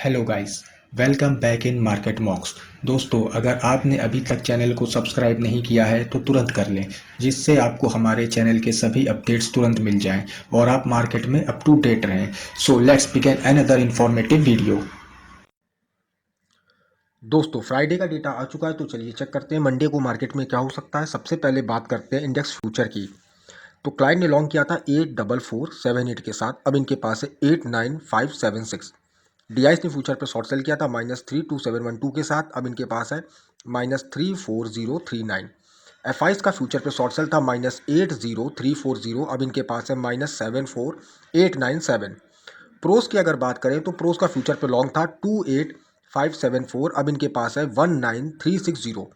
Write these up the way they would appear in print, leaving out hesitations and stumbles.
Hello guys, welcome back in market मॉक्स। दोस्तों, अगर आपने अभी तक चैनल को सब्सक्राइब नहीं किया है तो तुरंत कर लें, जिससे आपको हमारे चैनल के सभी अपडेट्स तुरंत मिल जाएं और आप मार्केट में अप टू डेट रहें। So let's begin another informative video. दोस्तों फ्राइडे का डेटा आ चुका है तो चलिए चेक करते हैं मंडे को मार्केट में क्या हो सकता है। सबसे पहले बात करते हैं इंडेक्स फ्यूचर की। तो क्लाइंट ने लॉन्ग किया था 84478 के साथ, अब इनके पास है 89576। डीआईएस ने फ्यूचर पे शॉर्ट सेल किया था -32712 के साथ, अब इनके पास है -34039। एफआईस का फ्यूचर पे शॉर्ट सेल था -80340, अब इनके पास है -74897। प्रोस की अगर बात करें तो प्रोस का फ्यूचर पे लॉन्ग था 28574, अब इनके पास है 19360।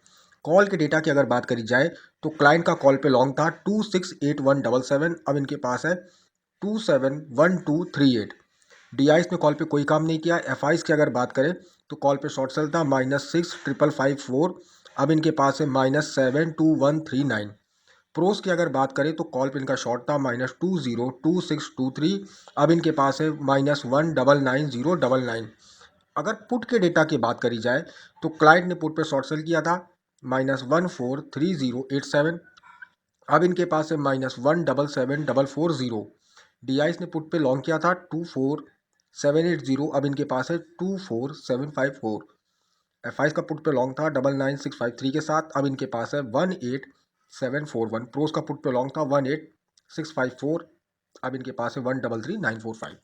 कॉल के डेटा की अगर बात करी जाए तो क्लाइंट का कॉल पे लॉन्ग था 268177, अब इनके पास है 271238। डीआईएस ने कॉल पे कोई काम नहीं किया। एफआईस की अगर बात करें तो कॉल पे शॉर्ट सेल था -65554, अब इनके पास है -72139। प्रोस की अगर बात करें तो कॉल पे इनका शॉर्ट था -202623, अब इनके पास है -1999099। अगर पुट के डेटा की बात करी जाए तो क्लाइंट ने पुट पे शॉर्ट सेल किया था -143087, अब इनके पास है -1774440। डीआईएस ने पुट पे लॉन्ग किया था 24780, अब इनके पास है 24754। एफआईस का पुट पे लॉन्ग था 99653 के साथ, अब इनके पास है 18741। प्रोस का पुट पे लॉन्ग था 18654, अब इनके पास है 133945।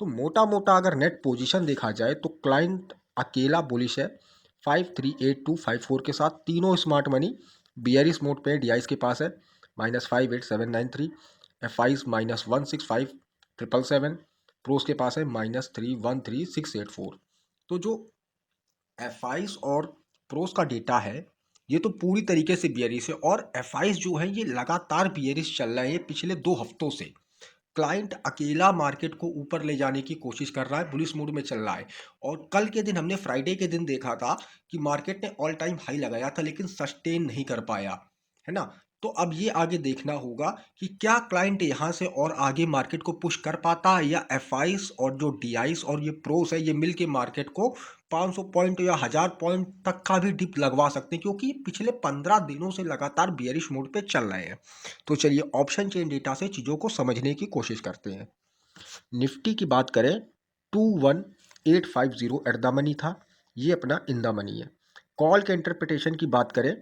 तो मोटा मोटा अगर नेट पोजीशन देखा जाए तो क्लाइंट अकेला बुलिश है 538254 के साथ। तीनों स्मार्ट मनी बियरिश मोड पे डीआईएस के पास है -58793, एफआईस -16577, प्रोस के पास है -313684। तो जो एफआईस और प्रोस का डेटा है ये तो पूरी तरीके से बियरिश है, और एफआईस जो है ये लगातार बियरिश चल रहे हैं पिछले 2 हफ्तों से। क्लाइंट अकेला मार्केट को ऊपर ले जाने की कोशिश कर रहा है, बुलिश मूड में चल रहा है। और कल के दिन हमने फ्राइडे के दिन देखा था कि मार्केट ने ऑल टाइम हाई लगाया था लेकिन सस्टेन नहीं कर पाया, है ना। तो अब ये आगे देखना होगा कि क्या क्लाइंट यहाँ से और आगे मार्केट को पुश कर पाता है, या एफआईस और जो डीआईस और ये प्रोस है ये मिलके मार्केट को 500 पॉइंट या 1000 पॉइंट तक का भी डिप लगवा सकते हैं, क्योंकि पिछले 15 दिनों से लगातार बियरिश मोड पे चल रहे हैं। तो चलिए ऑप्शन चेन डेटा से चीज़ों को समझने की कोशिश करते हैं। निफ्टी की बात करें 21850 एट द मनी था, ये अपना इन द मनी है। कॉल के इंटरप्रिटेशन की बात करें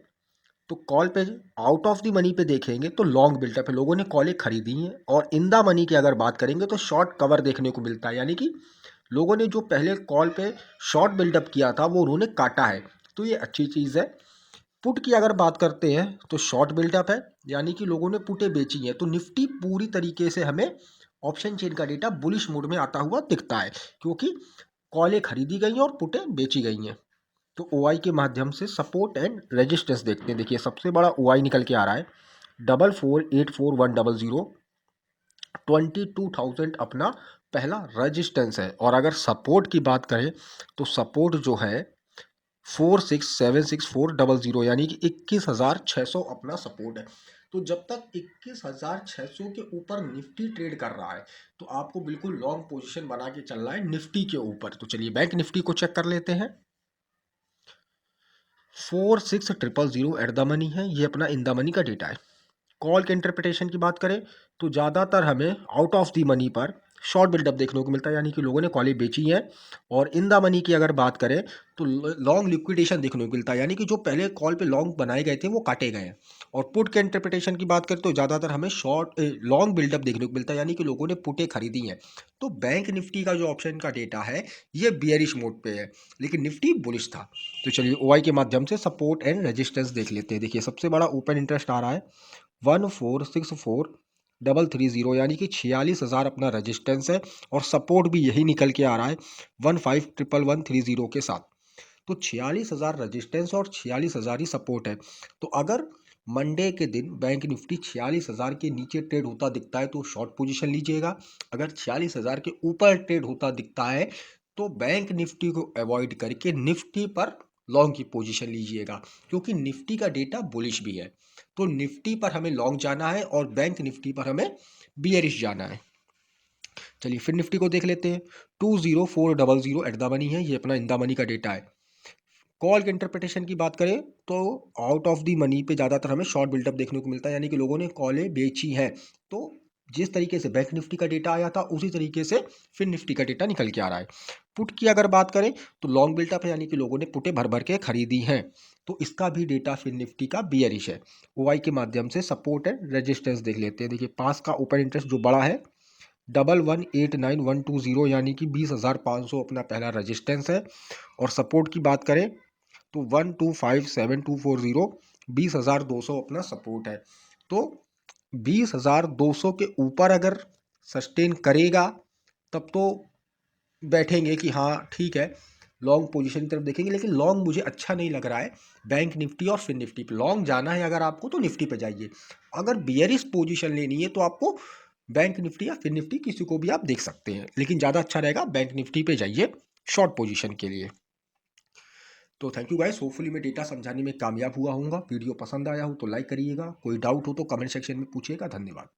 तो कॉल पे आउट ऑफ द मनी पे देखेंगे तो लॉन्ग बिल्डअप है, लोगों ने कॉलें खरीदी हैं। और इन द मनी की अगर बात करेंगे तो शॉर्ट कवर देखने को मिलता है, यानी कि लोगों ने जो पहले कॉल पे शॉर्ट बिल्डअप किया था वो उन्होंने काटा है, तो ये अच्छी चीज़ है। पुट की अगर बात करते हैं तो शॉर्ट बिल्डअप है, यानी कि लोगों ने पुटें बेची हैं। तो निफ्टी पूरी तरीके से हमें ऑप्शन चेन का डेटा बुलिश मोड में आता हुआ दिखता है, क्योंकि कॉलें खरीदी गई हैं और पुटें बेची गई हैं। तो ओआई के माध्यम से सपोर्ट एंड रेजिस्टेंस देखते हैं। देखिए सबसे बड़ा ओआई निकल के आ रहा है 4484,100, 22,000 अपना पहला रेजिस्टेंस है। और अगर सपोर्ट की बात करें तो सपोर्ट जो है 4676,400, यानी कि 21,600 अपना सपोर्ट है। तो जब तक 21,600 के ऊपर निफ्टी ट्रेड कर रहा है तो आपको बिल्कुल लॉन्ग पोजीशन बना के चलना है निफ्टी के ऊपर। तो चलिए बैंक निफ्टी को चेक कर लेते हैं। 46,000 एट द मनी है, ये अपना इन द मनी का डेटा है। कॉल के इंटरप्रिटेशन की बात करें तो ज़्यादातर हमें आउट ऑफ द मनी पर शॉर्ट बिल्डअप देखने को मिलता है, यानी कि लोगों ने कॉलें बेची हैं। और इन द मनी की अगर बात करें तो लॉन्ग लिक्विडेशन देखने को मिलता है, यानी कि जो पहले कॉल पे लॉन्ग बनाए गए थे वो काटे गए हैं। और पुट के इंटरप्रिटेशन की बात करें तो ज़्यादातर हमें शॉर्ट लॉन्ग बिल्डअप देखने को मिलता है, यानी कि लोगों ने पुटें खरीदी हैं। तो बैंक निफ्टी का जो ऑप्शन का डेटा है ये बियरिश मोड पे है, लेकिन निफ्टी बुलिश था। तो चलिए ओआई के माध्यम से सपोर्ट एंड रेजिस्टेंस देख लेते हैं। देखिए सबसे बड़ा ओपन इंटरेस्ट आ रहा है 1464,330, यानी कि 46,000 अपना रेजिस्टेंस है। और सपोर्ट भी यही निकल के आ रहा है 15,11130 के साथ। तो 46,000 रजिस्टेंस और 46,000 ही सपोर्ट है। तो अगर मंडे के दिन बैंक निफ्टी 46,000 के नीचे ट्रेड होता दिखता है तो शॉर्ट पोजीशन लीजिएगा। अगर 46,000 के ऊपर ट्रेड होता दिखता है तो बैंक निफ्टी को अवॉइड करके निफ्टी पर लॉन्ग की पोजीशन लीजिएगा, क्योंकि निफ्टी का डेटा बुलिश भी है। तो निफ्टी पर हमें लॉन्ग जाना है और बैंक निफ्टी पर हमें बियरिश जाना है। चलिए फिर निफ्टी को देख लेते हैं। 20400 एट द मनी है, ये अपना इन द मनी का डेटा है। कॉल के इंटरप्रिटेशन की बात करें तो आउट ऑफ द मनी पे ज़्यादातर हमें शॉर्ट बिल्डअप देखने को मिलता है, यानी कि लोगों ने कॉलें बेची हैं। तो जिस तरीके से बैंक निफ्टी का डेटा आया था उसी तरीके से फिर निफ्टी का डेटा निकल के आ रहा है। पुट की अगर बात करें तो लॉन्ग बिल्डअप है, यानी कि लोगों ने पुटे भर भर के खरीदी हैं। तो इसका भी डेटा फिर निफ्टी का बियरिश है। ओआई के माध्यम से सपोर्ट एंड रेजिस्टेंस देख लेते हैं। देखिए पास का ओपन इंटरेस्ट जो बड़ा है 11,89,120, यानी कि 20,500 अपना पहला रेजिस्टेंस है। और सपोर्ट की बात करें तो 125,7,240, 20,200 अपना सपोर्ट है। तो 20,200 के ऊपर अगर सस्टेन करेगा तब तो बैठेंगे कि हाँ ठीक है, लॉन्ग पोजीशन की तरफ देखेंगे। लेकिन लॉन्ग मुझे अच्छा नहीं लग रहा है बैंक निफ्टी और फिर निफ्टी पे। लॉन्ग जाना है अगर आपको तो निफ्टी पे जाइए, अगर बियरिश पोजीशन लेनी है तो आपको बैंक निफ्टी या फिर निफ्टी किसी को भी आप देख सकते हैं, लेकिन ज़्यादा अच्छा रहेगा बैंक निफ्टी पे जाइए शॉर्ट पोजीशन के लिए। तो थैंक यू गाइस, होपफुली मैं डेटा समझाने में कामयाब हुआ हूँगा। वीडियो पसंद आया हो तो लाइक करिएगा, कोई डाउट हो तो कमेंट सेक्शन में पूछिएगा। धन्यवाद।